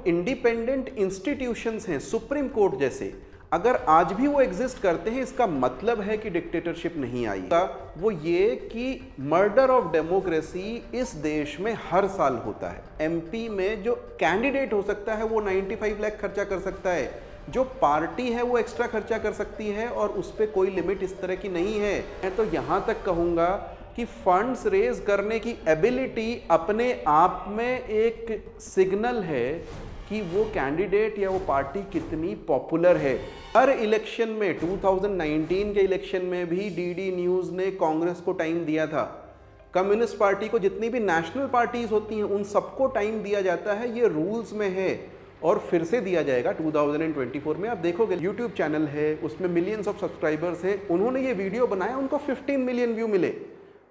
Independent institutions हैं, supreme court जैसे, अगर आज भी वो एग्जिस्ट करते हैं, इसका मतलब है कि डिक्टेटरशिप नहीं आई। वो ये कि मर्डर ऑफ डेमोक्रेसी इस देश में हर साल होता है। एमपी में जो कैंडिडेट हो सकता है वो 95 लाख खर्चा कर सकता है, जो पार्टी है वो एक्स्ट्रा खर्चा कर सकती है, और उस पर कोई लिमिट इस तरह की नहीं है। मैं तो यहाँ तक कहूँगा कि फंड्स रेज करने की एबिलिटी अपने आप में एक सिग्नल है कि वो कैंडिडेट या वो पार्टी कितनी पॉपुलर है। हर इलेक्शन में 2019 के इलेक्शन में भी डीडी न्यूज़ ने कांग्रेस को टाइम दिया था, कम्युनिस्ट पार्टी को, जितनी भी नेशनल पार्टीज होती हैं उन सबको टाइम दिया जाता है, ये रूल्स में है और फिर से दिया जाएगा 2024 में। आप देखोगे यूट्यूब चैनल है, उसमें मिलियंस ऑफ सब्सक्राइबर्स हैं, उन्होंने ये वीडियो बनाया, उनको 15 मिलियन व्यू मिले।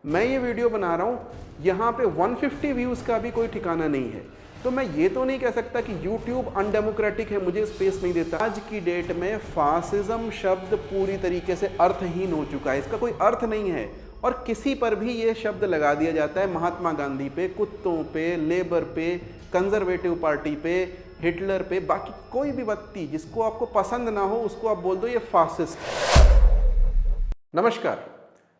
मैं ये वीडियो बना रहा हूँ, यहाँ पे 150 व्यूज़ का भी कोई ठिकाना नहीं है। तो मैं ये तो नहीं कह सकता कि YouTube अनडेमोक्रेटिक है, मुझे स्पेस नहीं देता। आज की डेट में फासिज्म शब्द पूरी तरीके से अर्थहीन हो चुका है, इसका कोई अर्थ नहीं है, और किसी पर भी ये शब्द लगा दिया जाता है। महात्मा गांधी पे, कुत्तों पे, लेबर पे, कंजर्वेटिव पार्टी पे, हिटलर पे, बाकी कोई भी व्यक्ति जिसको आपको पसंद ना हो उसको आप बोल दो ये फासिस्ट है। नमस्कार,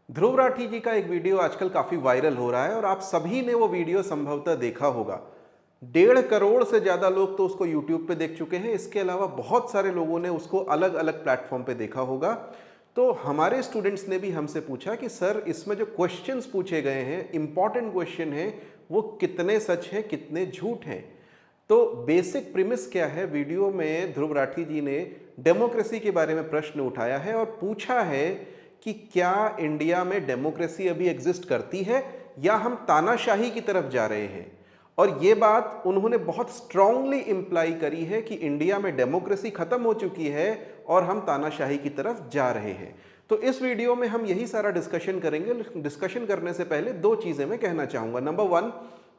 ध्रुव राठी जी का एक वीडियो आजकल काफ़ी वायरल हो रहा है और आप सभी ने वो वीडियो संभवतः देखा होगा। 1.5 करोड़ से ज़्यादा लोग तो उसको YouTube पे देख चुके हैं, इसके अलावा बहुत सारे लोगों ने उसको अलग अलग प्लेटफॉर्म पे देखा होगा। तो हमारे स्टूडेंट्स ने भी हमसे पूछा कि सर इसमें जो क्वेश्चंस पूछे गए हैं, इंपॉर्टेंट क्वेश्चन हैं, वो कितने सच हैं कितने झूठ हैं। तो बेसिक प्रीमिस क्या है, वीडियो में ध्रुव राठी जी ने डेमोक्रेसी के बारे में प्रश्न उठाया है और पूछा है कि क्या इंडिया में डेमोक्रेसी अभी एग्जिस्ट करती है या हम तानाशाही की तरफ जा रहे हैं। और ये बात उन्होंने बहुत स्ट्रांगली इम्प्लाई करी है कि इंडिया में डेमोक्रेसी खत्म हो चुकी है और हम तानाशाही की तरफ जा रहे हैं। तो इस वीडियो में हम यही सारा डिस्कशन करेंगे। डिस्कशन करने से पहले 2 चीज़ें मैं कहना चाहूँगा। नंबर 1,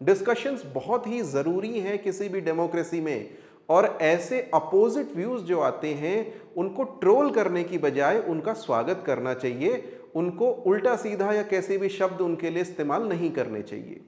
डिस्कशंस बहुत ही ज़रूरी हैं किसी भी डेमोक्रेसी में, और ऐसे अपोजिट व्यूज़ जो आते हैं उनको ट्रोल करने की बजाय उनका स्वागत करना चाहिए, उनको उल्टा सीधा या कैसे भी शब्द उनके लिए इस्तेमाल नहीं करने चाहिए।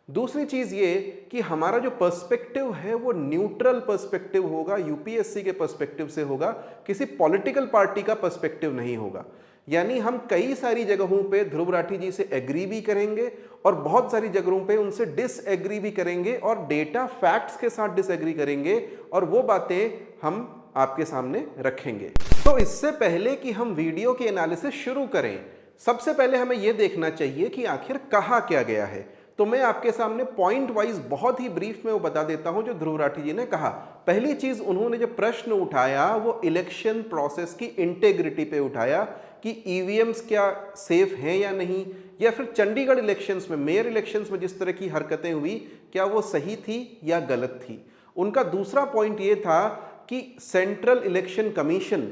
दूसरी चीज़ ये कि हमारा जो पर्सपेक्टिव है वो न्यूट्रल पर्सपेक्टिव होगा, यूपीएससी के पर्सपेक्टिव से होगा, किसी पॉलिटिकल पार्टी का पर्सपेक्टिव नहीं होगा। यानी हम कई सारी जगहों पे ध्रुव राठी जी से एग्री भी करेंगे और बहुत सारी जगहों पे उनसे डिसएग्री भी करेंगे और डेटा फैक्ट्स के साथ डिसएग्री करेंगे, और वो बातें हम आपके सामने रखेंगे। तो इससे पहले कि हम वीडियो की एनालिसिस शुरू करें, सबसे पहले हमें यह देखना चाहिए कि आखिर कहा क्या गया है। तो मैं आपके सामने पॉइंट वाइज बहुत ही ब्रीफ में वो बता देता हूं जो ध्रुव राठी जी ने कहा। पहली चीज, उन्होंने जो प्रश्न उठाया वो इलेक्शन प्रोसेस की इंटेग्रिटी पे उठाया कि ईवीएम्स क्या सेफ हैं या नहीं, या फिर चंडीगढ़ इलेक्शंस में, मेयर इलेक्शंस में जिस तरह की हरकतें हुई क्या वो सही थी या गलत थी। उनका दूसरा पॉइंट ये था कि सेंट्रल इलेक्शन कमीशन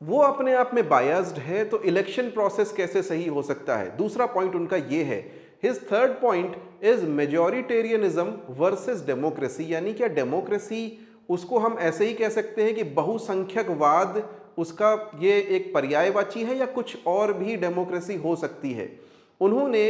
वो अपने आप में बायस्ड है, तो इलेक्शन प्रोसेस कैसे सही हो सकता है। दूसरा पॉइंट उनका ये है। His third point is majoritarianism versus democracy, यानी क्या डेमोक्रेसी उसको हम ऐसे ही कह सकते हैं कि बहुसंख्यकवाद उसका ये एक पर्यायवाची है, या कुछ और भी डेमोक्रेसी हो सकती है। उन्होंने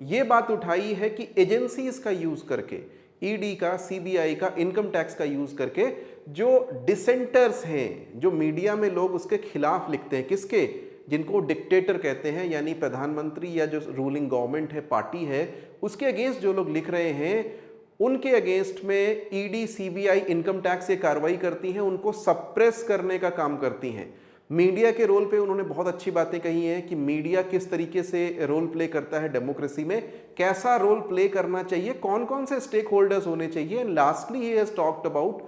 ये बात उठाई है कि एजेंसीज का यूज़ करके, ईडी का, सीबीआई का, इनकम टैक्स का यूज़ करके, जो डिसेंटर्स हैं, जो मीडिया में लोग उसके खिलाफ लिखते हैं, किसके, जिनको डिक्टेटर कहते हैं, यानी प्रधानमंत्री या जो रूलिंग गवर्नमेंट है, पार्टी है, उसके अगेंस्ट जो लोग लिख रहे हैं, उनके अगेंस्ट में ईडी, सीबीआई, इनकम टैक्स से कार्रवाई करती हैं, उनको सप्रेस करने का काम करती हैं। मीडिया के रोल पे उन्होंने बहुत अच्छी बातें कही हैं कि मीडिया किस तरीके से रोल प्ले करता है डेमोक्रेसी में, कैसा रोल प्ले करना चाहिए, कौन कौन से स्टेक होल्डर्स होने चाहिए। And lastly he has talked about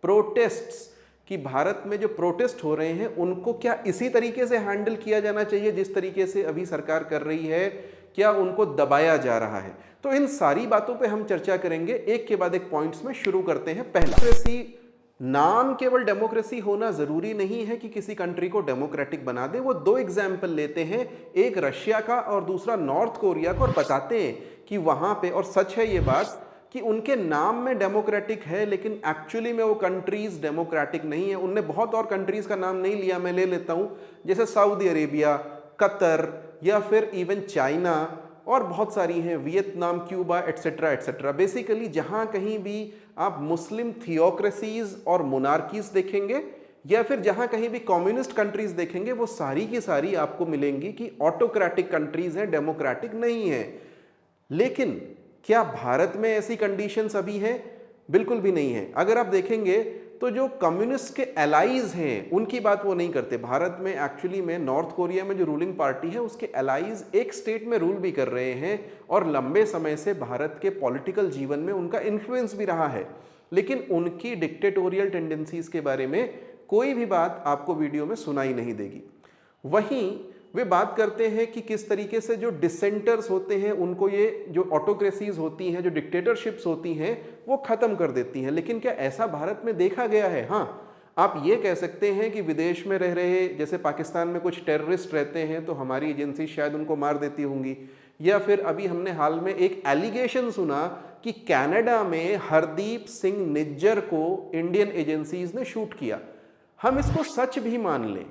protests, कि भारत में जो प्रोटेस्ट हो रहे हैं उनको क्या इसी तरीके से हैंडल किया जाना चाहिए जिस तरीके से अभी सरकार कर रही है, क्या उनको दबाया जा रहा है। तो इन सारी बातों पे हम चर्चा करेंगे, एक के बाद एक पॉइंट्स में शुरू करते हैं। पहला, डेमोक्रेसी नाम केवल डेमोक्रेसी होना जरूरी नहीं है कि किसी कंट्री को डेमोक्रेटिक बना दे। वो 2 एग्जाम्पल लेते हैं, एक रशिया का और दूसरा नॉर्थ कोरिया का, और बताते हैं कि वहां पे, और सच है ये बात, कि उनके नाम में डेमोक्रेटिक है लेकिन एक्चुअली में वो कंट्रीज डेमोक्रेटिक नहीं है। उनने बहुत और कंट्रीज का नाम नहीं लिया, मैं ले लेता हूँ, जैसे सऊदी अरेबिया, कतर, या फिर इवन चाइना, और बहुत सारी हैं, Vietnam, Cuba, etcetera etcetera. Basically जहां कहीं भी आप मुस्लिम थियोक्रेसीज और मोनार्कीज देखेंगे या फिर जहां कहीं भी कम्युनिस्ट कंट्रीज देखेंगे, वो सारी की सारी आपको मिलेंगी कि ऑटोक्रेटिक कंट्रीज हैं, डेमोक्रेटिक नहीं है। लेकिन क्या भारत में ऐसी कंडीशंस अभी हैं? बिल्कुल भी नहीं है। अगर आप देखेंगे तो जो कम्युनिस्ट के एलाइज हैं उनकी बात वो नहीं करते। भारत में एक्चुअली में नॉर्थ कोरिया में जो रूलिंग पार्टी है उसके एलाइज एक स्टेट में रूल भी कर रहे हैं और लंबे समय से भारत के पॉलिटिकल जीवन में उनका इन्फ्लुएंस भी रहा है, लेकिन उनकी डिक्टेटोरियल टेंडेंसीज के बारे में कोई भी बात आपको वीडियो में सुनाई नहीं देगी। वहीं वे बात करते हैं कि किस तरीके से जो डिसेंटर्स होते हैं उनको ये जो ऑटोक्रेसीज होती हैं, जो डिक्टेटरशिप्स होती हैं, वो खत्म कर देती हैं। लेकिन क्या ऐसा भारत में देखा गया है? हाँ, आप ये कह सकते हैं कि विदेश में रह रहे, जैसे पाकिस्तान में कुछ टेररिस्ट रहते हैं तो हमारी एजेंसी शायद उनको मार देती होंगी, या फिर अभी हमने हाल में एक एलिगेशन सुना कि कनाडा में हरदीप सिंह निज्जर को इंडियन एजेंसीज ने शूट किया। हम इसको सच भी मान लें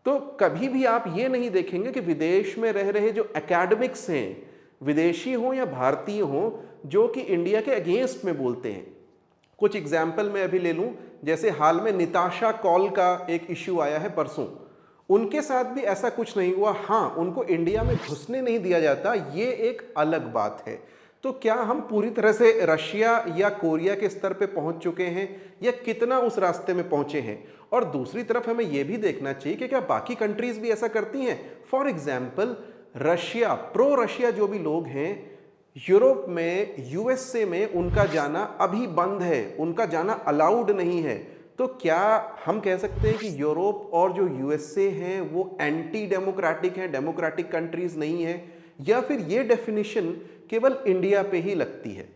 तो कभी भी आप ये नहीं देखेंगे कि विदेश में रह रहे जो एकेडमिक्स हैं, विदेशी हों या भारतीय हों, जो कि इंडिया के अगेंस्ट में बोलते हैं। कुछ एग्जाम्पल मैं अभी ले लूं, जैसे हाल में निताशा कॉल का एक इश्यू आया है परसों, उनके साथ भी ऐसा कुछ नहीं हुआ। हाँ, उनको इंडिया में घुसने नहीं दिया जाता, ये एक अलग बात है। तो क्या हम पूरी तरह से रशिया या कोरिया के स्तर पे पहुंच चुके हैं या कितना उस रास्ते में पहुंचे हैं? और दूसरी तरफ हमें यह भी देखना चाहिए कि क्या बाकी कंट्रीज भी ऐसा करती हैं। For example Russia, pro Russia जो भी लोग हैं, यूरोप में, यूएसए में उनका जाना अभी बंद है, उनका जाना अलाउड नहीं है। तो क्या हम कह सकते हैं कि यूरोप और जो यूएसए हैं वो एंटी डेमोक्रेटिक हैं, डेमोक्रेटिक कंट्रीज नहीं है? या फिर ये डेफिनेशन केवल इंडिया पे ही लगती है?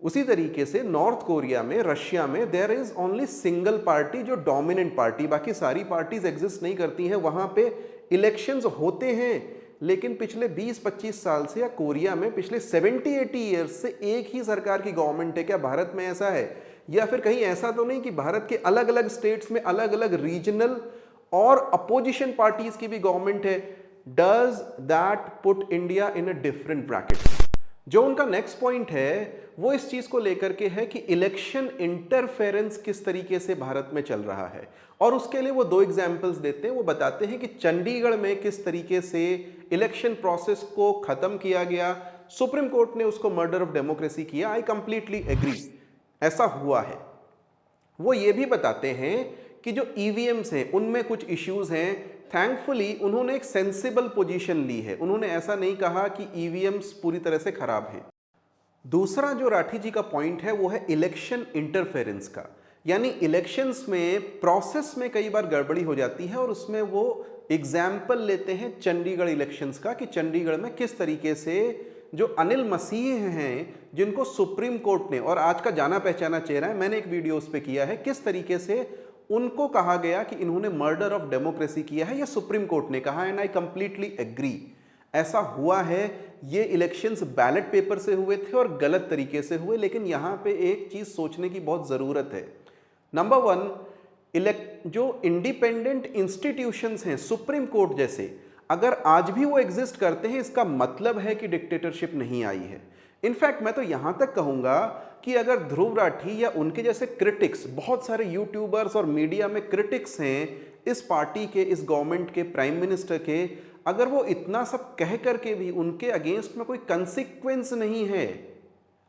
उसी तरीके से नॉर्थ कोरिया में, रशिया में there is only single party जो डोमिनेंट पार्टी, बाकी सारी पार्टीज एग्जिस्ट नहीं करती हैं। वहां पे इलेक्शंस होते हैं, लेकिन पिछले 20-25 साल से, या कोरिया में पिछले 70-80 ईयर्स से एक ही सरकार की गवर्नमेंट है। क्या भारत में ऐसा है? या फिर कहीं ऐसा तो नहीं कि भारत के अलग अलग स्टेट्स में अलग अलग रीजनल और अपोजिशन पार्टीज की भी गवर्नमेंट है? Does that put India in a different bracket? जो उनका नेक्स्ट पॉइंट है वो इस चीज को लेकर के है कि इलेक्शन इंटरफेरेंस किस तरीके से भारत में चल रहा है, और उसके लिए वो 2 एग्जाम्पल्स देते हैं। वो बताते हैं कि चंडीगढ़ में किस तरीके से इलेक्शन प्रोसेस को खत्म किया गया, सुप्रीम कोर्ट ने उसको मर्डर ऑफ डेमोक्रेसी किया। आई कंप्लीटली एग्री, ऐसा हुआ है। वो ये भी बताते हैं कि जो ईवीएम्स हैं उनमें कुछ इश्यूज हैं। थैंकफुली उन्होंने एक सेंसिबल पोजीशन ली है, उन्होंने ऐसा नहीं कहा कि ईवीएम्स पूरी तरह से खराब हैं। दूसरा जो राठी जी का पॉइंट है वो है इलेक्शन इंटरफेरेंस का, यानी इलेक्शंस में प्रोसेस में कई बार गड़बड़ी हो जाती है, और उसमें वो एग्जाम्पल लेते हैं चंडीगढ़ इलेक्शंस का कि चंडीगढ़ में किस तरीके से जो अनिल मसीह हैं, जिनको सुप्रीम कोर्ट ने, और आज का जाना पहचाना चेहरा है, मैंने एक वीडियो उस पर किया है, किस तरीके से उनको कहा गया कि इन्होंने मर्डर ऑफ डेमोक्रेसी किया है, यह सुप्रीम कोर्ट ने कहा, एंड आई कंप्लीटली एग्री। ऐसा हुआ है। ये इलेक्शंस बैलेट पेपर से हुए थे और गलत तरीके से हुए, लेकिन यहां पे एक चीज सोचने की बहुत जरूरत है। नंबर 1, जो इंडिपेंडेंट इंस्टीट्यूशंस हैं, सुप्रीम कोर्ट जैसे, अगर आज भी वो एग्जिस्ट करते हैं, इसका मतलब है कि डिक्टेटरशिप नहीं आई है। इनफैक्ट मैं तो यहां तक कहूंगा कि अगर ध्रुव राठी या उनके जैसे क्रिटिक्स, बहुत सारे यूट्यूबर्स और मीडिया में क्रिटिक्स हैं इस पार्टी के, इस गवर्नमेंट के, प्राइम मिनिस्टर के, अगर वो इतना सब कह करके भी उनके अगेंस्ट में कोई कंसिक्वेंस नहीं है,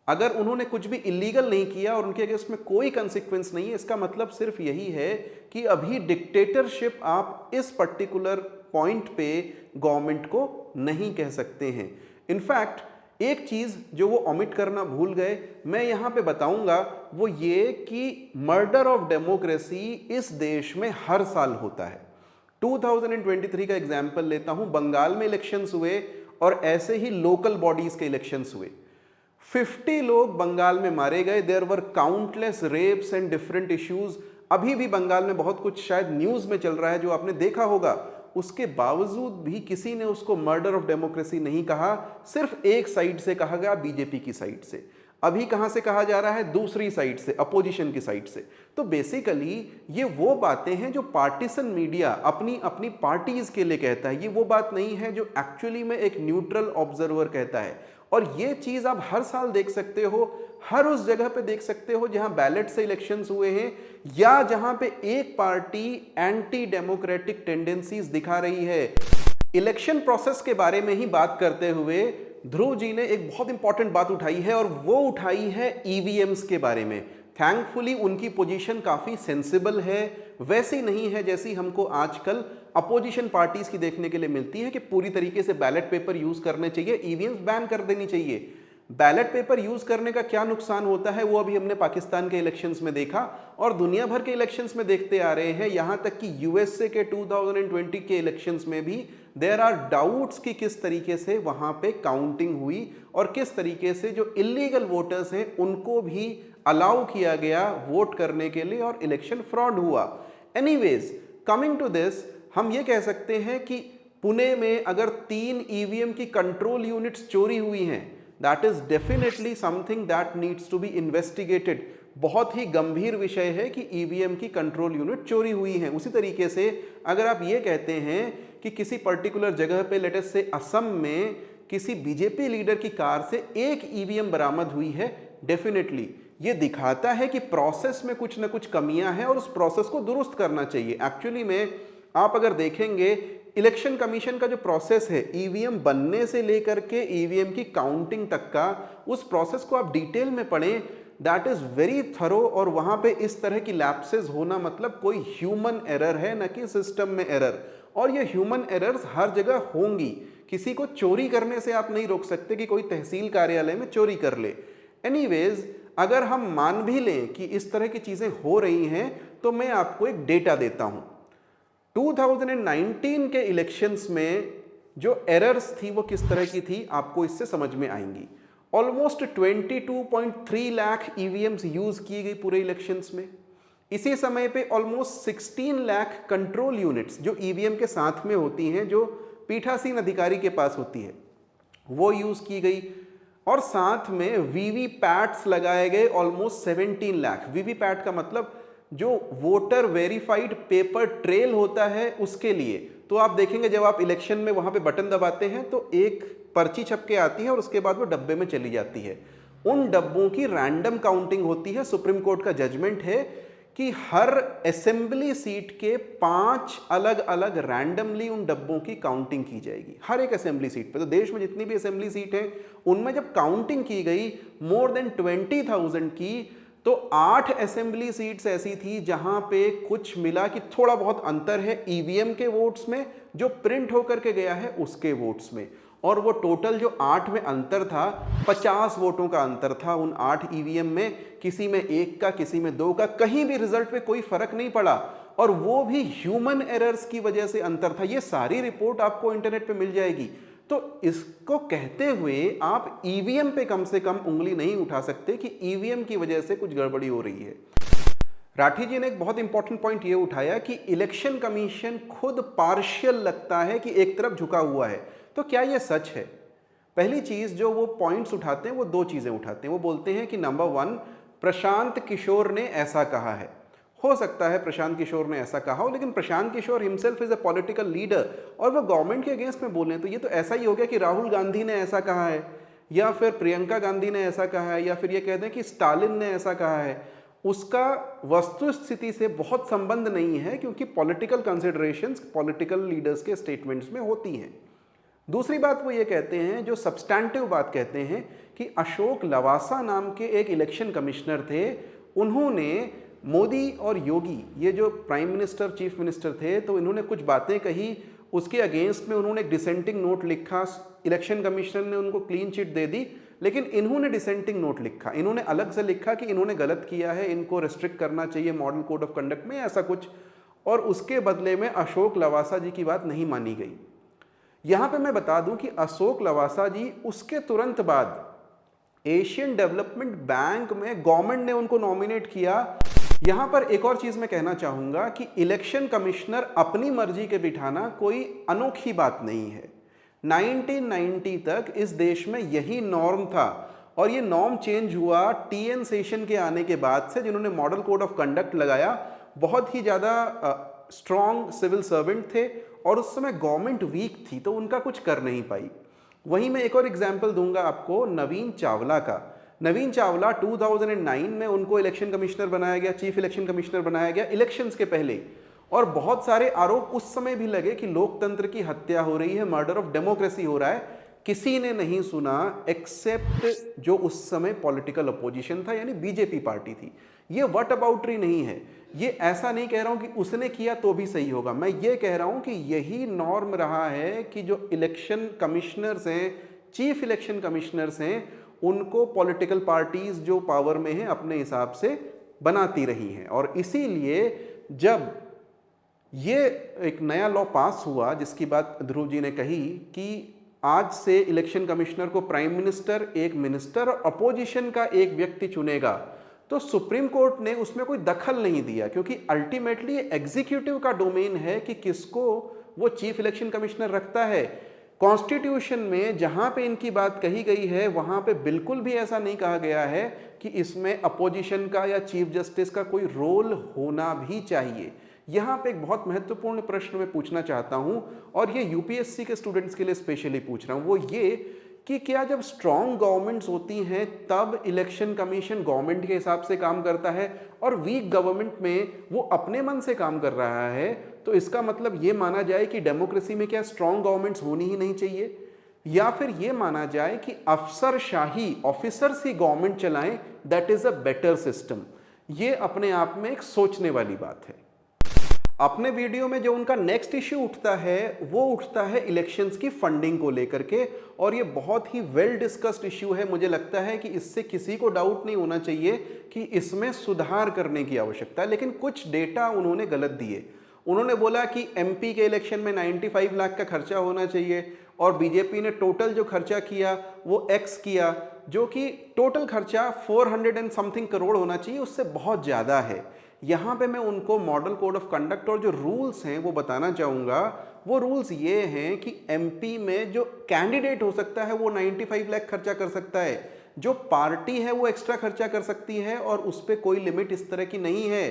अगर उन्होंने कुछ भी इलीगल नहीं किया और उनके अगेंस्ट में कोई कंसिक्वेंस नहीं है, इसका मतलब सिर्फ यही है कि अभी डिक्टेटरशिप आप इस पर्टिकुलर पॉइंट पे गवर्नमेंट को नहीं कह सकते हैं। इनफैक्ट एक चीज जो वो ऑमिट करना भूल गए, मैं यहां पे बताऊंगा, वो ये कि मर्डर ऑफ डेमोक्रेसी इस देश में हर साल होता है। 2023 का एग्जाम्पल लेता हूं, बंगाल में इलेक्शंस हुए और ऐसे ही लोकल बॉडीज के इलेक्शंस हुए। 50 लोग बंगाल में मारे गए। There were countless rapes and different issues. अभी भी बंगाल में बहुत कुछ शायद न्यूज में चल रहा है जो आपने देखा होगा। उसके बावजूद भी किसी ने उसको मर्डर ऑफ डेमोक्रेसी नहीं कहा, सिर्फ एक साइड से कहा गया, बीजेपी की साइड से। अभी कहां से कहा जा रहा है? दूसरी साइड से, अपोजिशन की साइड से। तो बेसिकली ये वो बातें हैं जो पार्टीसन मीडिया अपनी अपनी पार्टीज के लिए कहता है, ये वो बात नहीं है जो एक्चुअली में एक न्यूट्रल ऑब्जर्वर कहता है। और ये चीज आप हर साल देख सकते हो, हर उस जगह पे देख सकते हो जहां बैलेट से इलेक्शंस हुए हैं या जहां पे एक पार्टी एंटी डेमोक्रेटिक टेंडेंसीज दिखा रही है। इलेक्शन प्रोसेस के बारे में ही बात करते हुए ध्रुव जी ने एक बहुत इंपॉर्टेंट बात उठाई है और वो उठाई है ईवीएम्स के बारे में। थैंकफुली उनकी पोजीशन काफी सेंसिबल है, वैसी नहीं है जैसी हमको आजकल अपोजिशन पार्टीज की देखने के लिए मिलती है कि पूरी तरीके से बैलेट पेपर यूज करने चाहिए, ईवीएम्स बैन कर देनी चाहिए। बैलेट पेपर यूज करने का क्या नुकसान होता है वो अभी हमने पाकिस्तान के इलेक्शंस में देखा और दुनिया भर के इलेक्शंस में देखते आ रहे हैं। यहां तक कि यूएसए के 2020 के इलेक्शंस में भी देयर आर डाउट्स कि किस तरीके से वहां पे काउंटिंग हुई और किस तरीके से जो इलीगल वोटर्स हैं उनको भी अलाउ किया गया वोट करने के लिए और इलेक्शन फ्रॉड हुआ। एनीवेज, कमिंग टू दिस, हम ये कह सकते हैं कि पुणे में अगर 3 ईवीएम की कंट्रोल यूनिट्स चोरी हुई हैं, that is definitely something that needs to be investigated. बहुत ही गंभीर विषय है कि ईवीएम की कंट्रोल यूनिट चोरी हुई है। उसी तरीके से अगर आप ये कहते हैं कि किसी पर्टिकुलर जगह पे लेट अस से असम में किसी बीजेपी लीडर की कार से एक ईवीएम बरामद हुई है, डेफिनेटली ये दिखाता है कि प्रोसेस में कुछ ना कुछ कमियां हैं और उस प्रोसेस को दुरुस्त करना चाहिए। एक्चुअली में आप अगर देखेंगे इलेक्शन कमीशन का जो प्रोसेस है ईवीएम बनने से लेकर के ईवीएम की काउंटिंग तक का, उस प्रोसेस को आप डिटेल में पढ़ें, दैट इज वेरी थरो। और वहां पे इस तरह की लैप्सेस होना मतलब कोई ह्यूमन एरर है, न कि सिस्टम में एरर। और ये ह्यूमन एरर्स हर जगह होंगी, किसी को चोरी करने से आप नहीं रोक सकते कि कोई तहसील कार्यालय में चोरी कर ले। एनीवेज, अगर हम मान भी लें कि इस तरह की चीजें हो रही हैं तो मैं आपको एक डेटा देता हूं। 2019 के इलेक्शंस में जो एरर्स थी वो किस तरह की थी आपको इससे समझ में आएंगी। ऑलमोस्ट 22.3 लाख ईवीएम्स यूज की गई पूरे इलेक्शंस में। इसी समय पे ऑलमोस्ट 16 लाख कंट्रोल यूनिट्स जो ईवीएम के साथ में होती हैं, जो पीठासीन अधिकारी के पास होती है, वो यूज की गई। और साथ में वीवीपैट्स लगाए गए ऑलमोस्ट 17 लाख। वीवीपैट का मतलब जो वोटर वेरीफाइड पेपर ट्रेल होता है उसके लिए। तो आप देखेंगे जब आप इलेक्शन में वहां पे बटन दबाते हैं तो एक पर्ची छप के आती है और उसके बाद वो डब्बे में चली जाती है। उन डब्बों की रैंडम काउंटिंग होती है। सुप्रीम कोर्ट का जजमेंट है कि हर असेंबली सीट के 5 अलग अलग रैंडमली उन डब्बों की काउंटिंग की जाएगी, हर एक असेंबली सीट पे। तो देश में जितनी भी असेंबली सीट है उनमें जब काउंटिंग की गई मोर देन 20,000 की, तो 8 असेंबली सीट्स ऐसी थी जहां पे कुछ मिला कि थोड़ा बहुत अंतर है ईवीएम के वोट्स में, जो प्रिंट होकर के गया है उसके वोट्स में। और वो टोटल जो 8 में अंतर था, 50 वोटों का अंतर था उन 8 ईवीएम में। किसी में 1 का, किसी में 2 का, कहीं भी रिजल्ट पे कोई फर्क नहीं पड़ा और वो भी ह्यूमन एरर्स की वजह से अंतर था। ये सारी रिपोर्ट आपको इंटरनेट पे मिल जाएगी। तो इसको कहते हुए आप ईवीएम पे कम से कम उंगली नहीं उठा सकते कि ईवीएम की वजह से कुछ गड़बड़ी हो रही है। राठी जी ने एक बहुत इंपॉर्टेंट पॉइंट ये उठाया कि इलेक्शन कमीशन खुद पार्शियल लगता है कि एक तरफ झुका हुआ है। तो क्या यह सच है? पहली चीज जो वो पॉइंट्स उठाते हैं वो 2 चीजें उठाते हैं। वो बोलते हैं कि नंबर 1, प्रशांत किशोर ने ऐसा कहा है। हो सकता है प्रशांत किशोर ने ऐसा कहा हो, लेकिन Prashant Kishor himself is a political leader और वो गवर्नमेंट के अगेंस्ट में बोले तो ये तो ऐसा ही हो गया कि राहुल गांधी ने ऐसा कहा है या फिर प्रियंका गांधी ने ऐसा कहा है या फिर ये कहते हैं कि स्टालिन ने ऐसा कहा है। उसका वस्तु स्थिति से बहुत संबंध नहीं है, क्योंकि पॉलिटिकल कंसिडरेशंस पॉलिटिकल लीडर्स के स्टेटमेंट्स में होती हैं। दूसरी बात वो ये कहते हैं, जो सब्सटैंटिव बात कहते हैं, कि अशोक लवासा नाम के एक इलेक्शन कमिश्नर थे, उन्होंने मोदी और योगी, ये जो प्राइम मिनिस्टर चीफ मिनिस्टर थे, तो इन्होंने कुछ बातें कही, उसके अगेंस्ट में उन्होंने एक डिसेंटिंग नोट लिखा। इलेक्शन कमिश्नर ने उनको क्लीन चिट दे दी, लेकिन इन्होंने डिसेंटिंग नोट लिखा। इन्होंने अलग से लिखा कि इन्होंने गलत किया है, इनको रिस्ट्रिक्ट करना चाहिए मॉडल कोड ऑफ कंडक्ट में, ऐसा कुछ। और उसके बदले में अशोक लवासा जी की बात नहीं मानी गई। यहां पे मैं बता दूं कि अशोक लवासा जी उसके तुरंत बाद एशियन डेवलपमेंट बैंक में गवर्नमेंट ने उनको नॉमिनेट किया। यहां पर एक और चीज मैं कहना चाहूंगा कि इलेक्शन कमिश्नर अपनी मर्जी के बिठाना कोई अनोखी बात नहीं है। 1990 तक इस देश में यही नॉर्म था और ये नॉर्म चेंज हुआ टीएन सेशन के आने के बाद से, जिन्होंने मॉडल कोड ऑफ कंडक्ट लगाया। बहुत ही ज़्यादा स्ट्रॉन्ग सिविल सर्वेंट थे और उस समय गवर्नमेंट वीक थी तो उनका कुछ कर नहीं पाई। वहीं मैं एक और एग्जाम्पल दूंगा आपको नवीन चावला का। नवीन चावला 2009 में उनको इलेक्शन कमिश्नर बनाया गया, चीफ इलेक्शन कमिश्नर बनाया गया इलेक्शंस के पहले, और बहुत सारे आरोप उस समय भी लगे कि लोकतंत्र की हत्या हो रही है, मर्डर ऑफ डेमोक्रेसी हो रहा है। किसी ने नहीं सुना एक्सेप्ट जो उस समय पॉलिटिकल अपोजिशन था, यानी बीजेपी पार्टी थी। ये व्हाट अबाउटरी नहीं है, ये ऐसा नहीं कह रहा हूं कि उसने किया तो भी सही होगा, मैं ये कह रहा हूं कि यही नॉर्म रहा है कि जो इलेक्शन कमिश्नर्स हैं, चीफ इलेक्शन कमिश्नर्स हैं, उनको पॉलिटिकल पार्टीज जो पावर में हैं अपने हिसाब से बनाती रही हैं। और इसीलिए जब ये एक नया लॉ पास हुआ, जिसकी बात ध्रुव जी ने कही कि आज से इलेक्शन कमिश्नर को प्राइम मिनिस्टर, एक मिनिस्टर और अपोजिशन का एक व्यक्ति चुनेगा, तो सुप्रीम कोर्ट ने उसमें कोई दखल नहीं दिया, क्योंकि अल्टीमेटली एग्जीक्यूटिव का डोमेन है कि किसको वो चीफ इलेक्शन कमिश्नर रखता है। कॉन्स्टिट्यूशन में जहां पे इनकी बात कही गई है वहां पे बिल्कुल भी ऐसा नहीं कहा गया है कि इसमें अपोजिशन का या चीफ जस्टिस का कोई रोल होना भी चाहिए। यहाँ पे एक बहुत महत्वपूर्ण प्रश्न मैं पूछना चाहता हूँ, और ये यूपीएससी के स्टूडेंट्स के लिए स्पेशली पूछ रहा हूँ, वो ये कि क्या जब स्ट्रॉन्ग गवर्नमेंट्स होती हैं तब इलेक्शन कमीशन गवर्नमेंट के हिसाब से काम करता है, और वीक गवर्नमेंट में वो अपने मन से काम कर रहा है, तो इसका मतलब ये माना जाए कि डेमोक्रेसी में क्या स्ट्रॉन्ग गवर्नमेंट्स होनी ही नहीं चाहिए? या फिर ये माना जाए कि अफसरशाही, ऑफिसर्स ही गवर्नमेंट चलाएं, that is a better system? ये अपने आप में एक सोचने वाली बात है। अपने वीडियो में जो उनका नेक्स्ट इश्यू उठता है वो उठता है इलेक्शंस की फंडिंग को लेकर के, और ये बहुत ही वेल डिस्कस्ड इश्यू है। मुझे लगता है कि इससे किसी को डाउट नहीं होना चाहिए कि इसमें सुधार करने की आवश्यकता है। लेकिन कुछ डेटा उन्होंने गलत दिए। उन्होंने बोला कि एमपी के इलेक्शन में 95 लाख का खर्चा होना चाहिए, और बीजेपी ने टोटल जो खर्चा किया वो एक्स किया, जो कि टोटल खर्चा 400 एंड समथिंग करोड़ होना चाहिए, उससे बहुत ज़्यादा है। यहाँ पे मैं उनको मॉडल कोड ऑफ कंडक्ट और जो रूल्स हैं वो बताना चाहूँगा। वो रूल्स ये हैं कि एमपी में जो कैंडिडेट हो सकता है वो 95 लाख खर्चा कर सकता है, जो पार्टी है वो एक्स्ट्रा खर्चा कर सकती है, और उस पर कोई लिमिट इस तरह की नहीं है।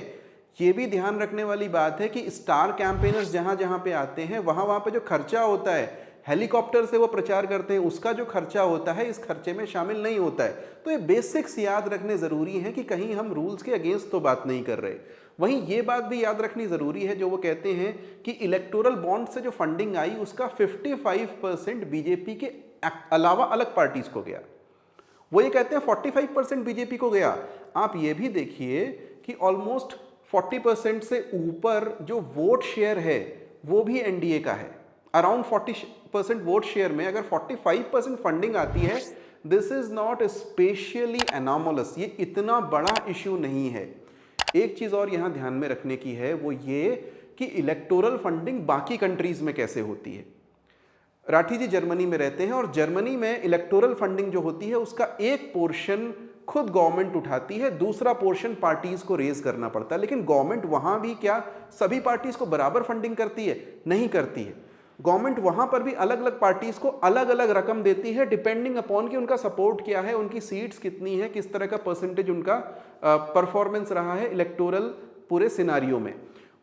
ये भी ध्यान रखने वाली बात है कि स्टार कैंपेनर्स जहाँ जहाँ पे आते हैं वहाँ पे जो खर्चा होता है, हेलीकॉप्टर से वो प्रचार करते हैं, उसका जो खर्चा होता है इस खर्चे में शामिल नहीं होता है। तो ये बेसिक्स याद रखने ज़रूरी है कि कहीं हम रूल्स के अगेंस्ट तो बात नहीं कर रहे। वहीं ये बात भी याद रखनी ज़रूरी है जो वो कहते हैं कि इलेक्टोरल बॉन्ड से जो फंडिंग आई उसका 55% बीजेपी के अलावा अलग पार्टीज को गया। वो ये कहते हैं 45% बीजेपी को गया। आप ये भी देखिए कि ऑलमोस्ट 40% से ऊपर जो वोट शेयर है वो भी एनडीए का है। अराउंड 40% वोट शेयर में अगर 45% फंडिंग आती है, this is not specially anomalous, ये इतना बड़ा इश्यू नहीं है। एक चीज और यहां ध्यान में रखने की है, वो ये कि इलेक्टोरल फंडिंग बाकी कंट्रीज में कैसे होती है। राठी जी जर्मनी में रहते हैं, और जर्मनी में इलेक्टोरल फंडिंग जो होती है उसका एक पोर्शन खुद गवर्नमेंट उठाती है, दूसरा पोर्शन पार्टीज को रेज करना पड़ता है। लेकिन गवर्नमेंट वहां भी क्या सभी पार्टीज को बराबर फंडिंग करती है? नहीं करती है। गवर्नमेंट वहां पर भी अलग अलग पार्टीज को अलग अलग रकम देती है, डिपेंडिंग अपॉन कि उनका सपोर्ट क्या है, उनकी सीट्स कितनी है, किस तरह का परसेंटेज उनका परफॉर्मेंस रहा है इलेक्टोरल पूरे सिनारियो में।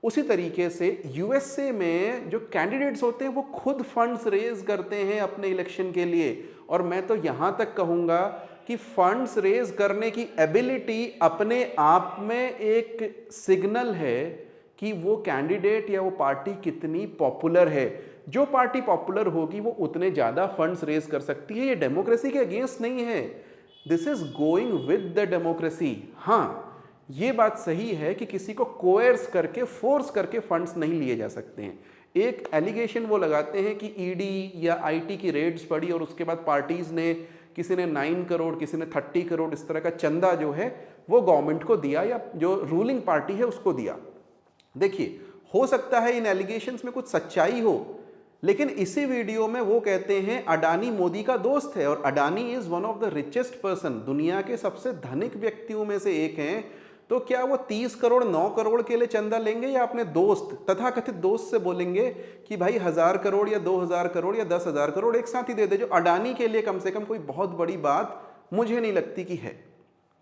उसी तरीके से यूएसए में जो कैंडिडेट्स होते हैं वो खुद फंड्स रेज करते हैं अपने इलेक्शन के लिए, और मैं तो यहां तक कहूंगा कि फंड्स रेज करने की एबिलिटी अपने आप में एक सिग्नल है कि वो कैंडिडेट या वो पार्टी कितनी पॉपुलर है। जो पार्टी पॉपुलर होगी वो उतने ज़्यादा फंड्स रेज कर सकती है। ये डेमोक्रेसी के अगेंस्ट नहीं है, this is going with the democracy. हाँ, ये बात सही है कि किसी को कोएर्स करके, फोर्स करके फंड्स नहीं लिए जा सकते हैं। एक एलिगेशन वो लगाते हैं कि ईडी या आईटी की रेड्स पड़ी और उसके बाद पार्टीज ने, किसी ने 9 करोड़, किसी ने 30 करोड़, इस तरह का चंदा जो है वो गवर्नमेंट को दिया या जो रूलिंग पार्टी है उसको दिया। देखिए, हो सकता है इन एलिगेशंस में कुछ सच्चाई हो, लेकिन इसी वीडियो में वो कहते हैं अडानी मोदी का दोस्त है, और Adani is one of the richest person, दुनिया के सबसे धनिक व्यक्तियों में से एक हैं। तो क्या वो 30 करोड़ 9 करोड़ के लिए चंदा लेंगे, या अपने दोस्त, तथाकथित दोस्त से बोलेंगे कि भाई 1000 करोड़ या 2000 करोड़ या 10,000 करोड़ एक साथ ही दे दे, जो अडानी के लिए कम से कम कोई बहुत बड़ी बात मुझे नहीं लगती कि है,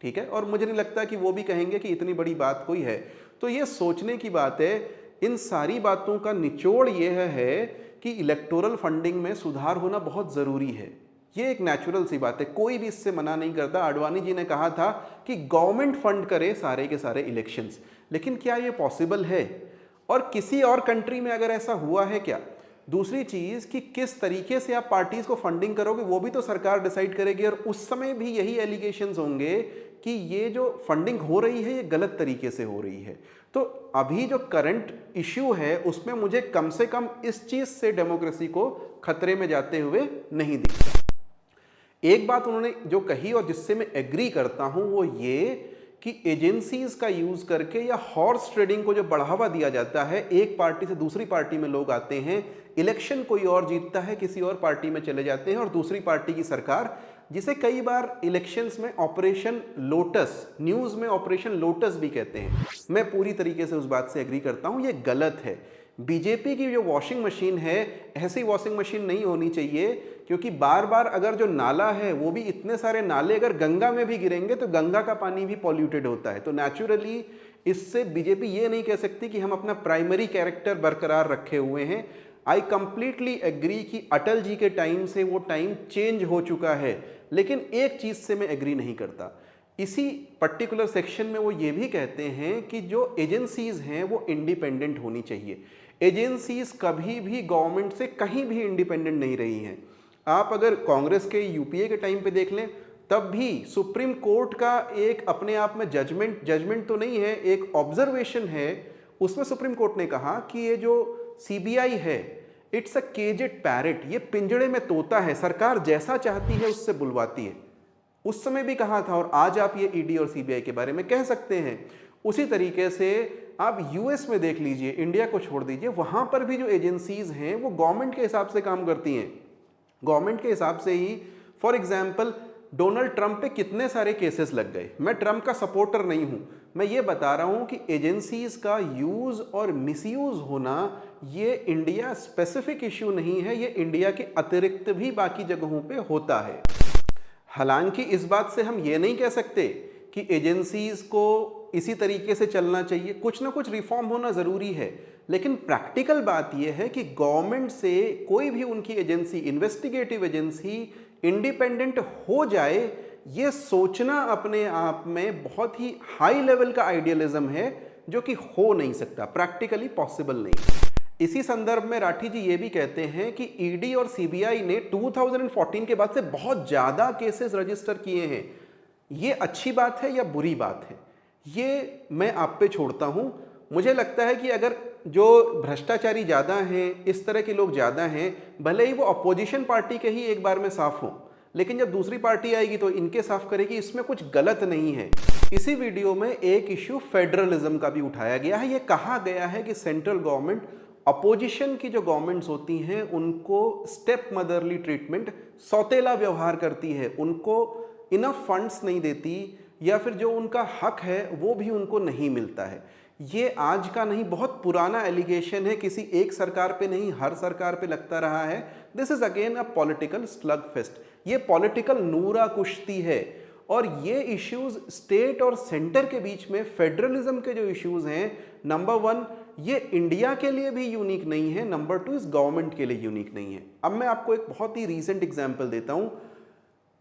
ठीक है, और मुझे नहीं लगता कि वो भी कहेंगे कि इतनी बड़ी बात कोई है। तो ये सोचने की बात है। इन सारी बातों का निचोड़ ये है कि इलेक्टोरल फंडिंग में सुधार होना बहुत ज़रूरी है। ये एक नेचुरल सी बात है, कोई भी इससे मना नहीं करता। आडवाणी जी ने कहा था कि गवर्नमेंट फंड करे सारे के सारे इलेक्शंस, लेकिन क्या ये पॉसिबल है? और किसी और कंट्री में अगर ऐसा हुआ है क्या? दूसरी चीज़ कि किस तरीके से आप पार्टीज को फंडिंग करोगे वो भी तो सरकार डिसाइड करेगी, और उस समय भी यही एलिगेशंस होंगे कि ये जो फंडिंग हो रही है ये गलत तरीके से हो रही है। तो अभी जो करंट इश्यू है उसमें मुझे कम से कम इस चीज़ से डेमोक्रेसी को खतरे में जाते हुए नहीं दिखता। एक बात उन्होंने जो कही और जिससे मैं एग्री करता हूं वो ये कि एजेंसीज का यूज करके या हॉर्स ट्रेडिंग को जो बढ़ावा दिया जाता है, एक पार्टी से दूसरी पार्टी में लोग आते हैं, इलेक्शन कोई और जीतता है, किसी और पार्टी में चले जाते हैं और दूसरी पार्टी की सरकार, जिसे कई बार इलेक्शंस में ऑपरेशन लोटस, न्यूज में ऑपरेशन लोटस भी कहते हैं, मैं पूरी तरीके से उस बात से एग्री करता हूं, ये गलत है। बीजेपी की जो वॉशिंग मशीन है ऐसी वॉशिंग मशीन नहीं होनी चाहिए, क्योंकि बार बार अगर जो नाला है वो भी, इतने सारे नाले अगर गंगा में भी गिरेंगे तो गंगा का पानी भी पॉल्यूटेड होता है। तो नेचुरली इससे बीजेपी ये नहीं कह सकती कि हम अपना प्राइमरी कैरेक्टर बरकरार रखे हुए हैं। आई कंप्लीटली एग्री कि अटल जी के टाइम से वो टाइम चेंज हो चुका है, लेकिन एक चीज़ से मैं एग्री नहीं करता। इसी पर्टिकुलर सेक्शन में वो ये भी कहते हैं कि जो एजेंसीज हैं वो इंडिपेंडेंट होनी चाहिए। एजेंसीज कभी भी गवर्नमेंट से कहीं भी इंडिपेंडेंट नहीं रही हैं। आप अगर कांग्रेस के यूपीए के टाइम पे देख लें, तब भी सुप्रीम कोर्ट का एक अपने आप में जजमेंट तो नहीं है, एक ऑब्जर्वेशन है, उसमें सुप्रीम कोर्ट ने कहा कि ये जो सीबीआई है इट्स अ केजेड पैरेट, ये पिंजड़े में तोता है, सरकार जैसा चाहती है उससे बुलवाती है। उस समय भी कहा था, और आज आप ये ईडी और सीबीआई के बारे में कह सकते हैं। उसी तरीके से आप यूएस में देख लीजिए, इंडिया को छोड़ दीजिए, वहां पर भी जो एजेंसीज हैं वो गवर्नमेंट के हिसाब से काम करती हैं, गवर्नमेंट के हिसाब से ही। फॉर एग्जाम्पल, डोनाल्ड ट्रंप पे कितने सारे केसेस लग गए। मैं ट्रंप का सपोर्टर नहीं हूं, मैं ये बता रहा हूं कि एजेंसीज का यूज और मिसयूज होना ये इंडिया स्पेसिफिक इश्यू नहीं है, ये इंडिया के अतिरिक्त भी बाकी जगहों पे होता है। हालांकि इस बात से हम ये नहीं कह सकते कि एजेंसीज को इसी तरीके से चलना चाहिए, कुछ ना कुछ रिफॉर्म होना ज़रूरी है, लेकिन प्रैक्टिकल बात यह है कि गवर्नमेंट से कोई भी उनकी एजेंसी, इन्वेस्टिगेटिव एजेंसी इंडिपेंडेंट हो जाए, ये सोचना अपने आप में बहुत ही हाई लेवल का आइडियलिज्म है, जो कि हो नहीं सकता, प्रैक्टिकली पॉसिबल नहीं। इसी संदर्भ में राठी जी ये भी कहते हैं कि ईडी और सीबीआई ने 2014 के बाद से बहुत ज़्यादा केसेस रजिस्टर किए हैं। ये अच्छी बात है या बुरी बात है, ये मैं आप पे छोड़ता हूँ। मुझे लगता है कि अगर जो भ्रष्टाचारी ज़्यादा हैं, इस तरह के लोग ज़्यादा हैं, भले ही वो अपोजिशन पार्टी के ही एक बार में साफ हों, लेकिन जब दूसरी पार्टी आएगी तो इनके साफ करेगी, इसमें कुछ गलत नहीं है। इसी वीडियो में एक इश्यू फेडरलिज्म का भी उठाया गया है। ये कहा गया है कि सेंट्रल गवर्नमेंट अपोजिशन की जो गवर्नमेंट्स होती हैं उनको स्टेप मदरली ट्रीटमेंट, सौतेला व्यवहार करती है, उनको इनफ फंड्स नहीं देती, या फिर जो उनका हक है वो भी उनको नहीं मिलता है। ये आज का नहीं, बहुत पुराना एलिगेशन है, किसी एक सरकार पे नहीं, हर सरकार पे लगता रहा है। This is again a political slug fest, ये पॉलिटिकल नूरा कुश्ती है। और ये इश्यूज स्टेट और सेंटर के बीच में फेडरलिज्म के जो इश्यूज हैं, नंबर 1 ये इंडिया के लिए भी यूनिक नहीं है, नंबर 2 इस गवर्नमेंट के लिए यूनिक नहीं है। अब मैं आपको एक बहुत ही रीसेंट एग्जांपल देता हूं।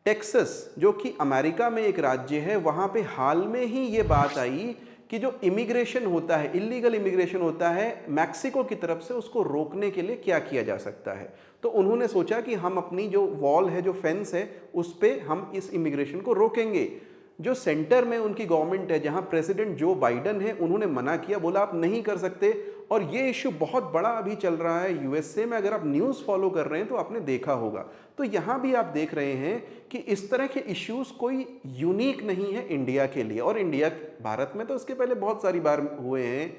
टेक्सास, जो कि अमेरिका में एक राज्य है, वहां पे हाल में ही ये बात आई कि जो इमिग्रेशन होता है, इलीगल इमिग्रेशन होता है मैक्सिको की तरफ से, उसको रोकने के लिए क्या किया जा सकता है। तो उन्होंने सोचा कि हम अपनी जो वॉल है, जो फेंस है, उस पर हम इस इमिग्रेशन को रोकेंगे। जो सेंटर में उनकी गवर्नमेंट है, जहां प्रेसिडेंट जो बाइडन है, उन्होंने मना किया, बोला आप नहीं कर सकते। और ये इश्यू बहुत बड़ा अभी चल रहा है यूएसए में, अगर आप न्यूज़ फॉलो कर रहे हैं तो आपने देखा होगा। तो यहाँ भी आप देख रहे हैं कि इस तरह के इश्यूज कोई यूनिक नहीं है इंडिया के लिए। और इंडिया, भारत में तो इसके पहले बहुत सारी बार हुए हैं।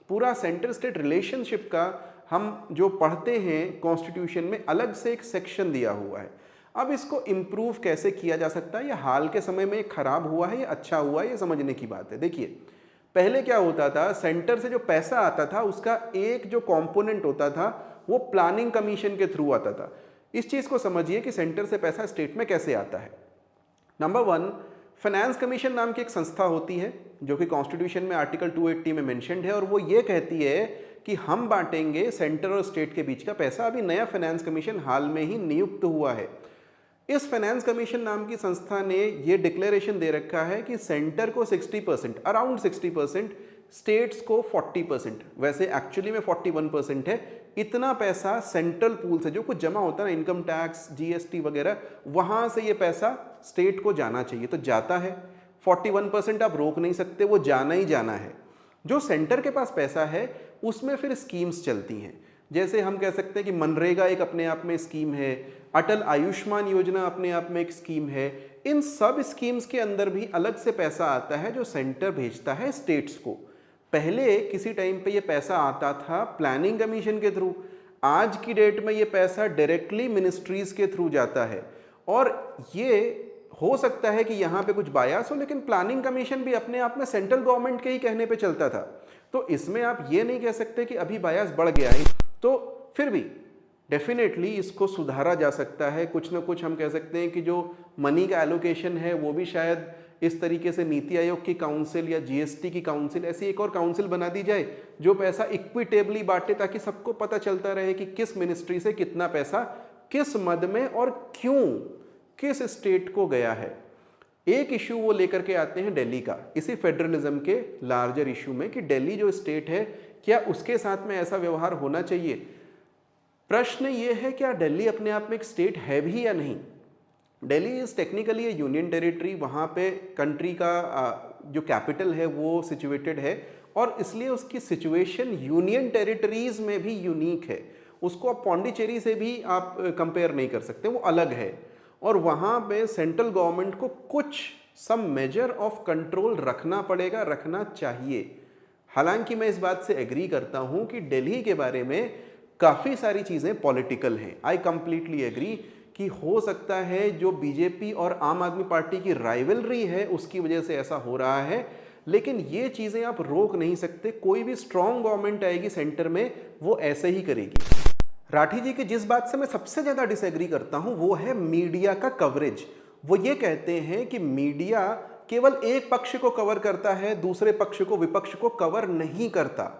पूरा सेंटर स्टेट रिलेशनशिप का हम जो पढ़ते हैं कॉन्स्टिट्यूशन में, अलग से एक सेक्शन दिया हुआ है। अब इसको इम्प्रूव कैसे किया जा सकता है, या हाल के समय में खराब हुआ है या अच्छा हुआ है, ये समझने की बात है। देखिए, पहले क्या होता था, सेंटर से जो पैसा आता था उसका एक जो कंपोनेंट होता था वो प्लानिंग कमीशन के थ्रू आता था। इस चीज़ को समझिए कि सेंटर से पैसा स्टेट में कैसे आता है। नंबर 1, फाइनेंस कमीशन नाम की एक संस्था होती है जो कि कॉन्स्टिट्यूशन में आर्टिकल 280 में मेंशन्ड है, और वो ये कहती है कि हम बांटेंगे सेंटर और स्टेट के बीच का पैसा। अभी नया फाइनेंस कमीशन हाल में ही नियुक्त हुआ है। इस फाइनेंस कमीशन नाम की संस्था ने ये डिक्लेरेशन दे रखा है कि सेंटर को 60%, अराउंड 60%, स्टेट्स को 40%, वैसे एक्चुअली में 41% है, इतना पैसा सेंट्रल पूल से जो कुछ जमा होता है ना, इनकम टैक्स, जीएसटी वगैरह, वहां से ये पैसा स्टेट को जाना चाहिए, तो जाता है। 41% आप रोक नहीं सकते, वो जाना ही जाना है। जो सेंटर के पास पैसा है उसमें फिर स्कीम्स चलती हैं, जैसे हम कह सकते हैं कि मनरेगा एक अपने आप में स्कीम है, अटल आयुष्मान योजना अपने आप में एक स्कीम है। इन सब स्कीम्स के अंदर भी अलग से पैसा आता है जो सेंटर भेजता है स्टेट्स को। पहले किसी टाइम पे ये पैसा आता था प्लानिंग कमीशन के थ्रू, आज की डेट में ये पैसा डायरेक्टली मिनिस्ट्रीज के थ्रू जाता है। और ये हो सकता है कि यहाँ पे कुछ बायस हो, लेकिन प्लानिंग कमीशन भी अपने आप में सेंट्रल गवर्नमेंट के ही कहने पे चलता था, तो इसमें आप ये नहीं कह सकते कि अभी बायस बढ़ गया है। तो फिर भी डेफिनेटली इसको सुधारा जा सकता है। कुछ ना कुछ हम कह सकते हैं कि जो मनी का एलोकेशन है वो भी शायद इस तरीके से नीति आयोग की काउंसिल या जीएसटी की काउंसिल, ऐसी एक और काउंसिल बना दी जाए जो पैसा इक्विटेबली बांटे, ताकि सबको पता चलता रहे कि किस मिनिस्ट्री से कितना पैसा किस मद में और क्यों किस स्टेट को गया है। एक इश्यू वो लेकर के आते हैं दिल्ली का, इसी फेडरलिज्म के लार्जर इश्यू में, कि दिल्ली जो स्टेट है क्या उसके साथ में ऐसा व्यवहार होना चाहिए। प्रश्न ये है क्या दिल्ली अपने आप में एक स्टेट है भी या नहीं। Delhi is technically A union territory, वहाँ पे कंट्री का जो कैपिटल है वो सिचुएटेड है, और इसलिए उसकी सिचुएशन यूनियन टेरिटरीज में भी यूनिक है। उसको आप पौंडीचेरी से भी आप कंपेयर नहीं कर सकते, वो अलग है। और वहाँ पे सेंट्रल गवर्नमेंट को कुछ सम मेजर ऑफ कंट्रोल रखना पड़ेगा, रखना चाहिए। हालांकि मैं इस बात से एग्री करता हूँ कि दिल्ली के बारे में काफ़ी सारी चीज़ें पॉलिटिकल हैं। आई कंप्लीटली एग्री कि हो सकता है जो बीजेपी और आम आदमी पार्टी की राइवलरी है उसकी वजह से ऐसा हो रहा है, लेकिन ये चीज़ें आप रोक नहीं सकते। कोई भी स्ट्रॉन्ग गवर्नमेंट आएगी सेंटर में वो ऐसे ही करेगी। राठी जी की जिस बात से मैं सबसे ज़्यादा डिसएग्री करता हूँ वो है मीडिया का कवरेज। वो ये कहते हैं कि मीडिया केवल एक पक्ष को कवर करता है, दूसरे पक्ष को, विपक्ष को कवर नहीं करता।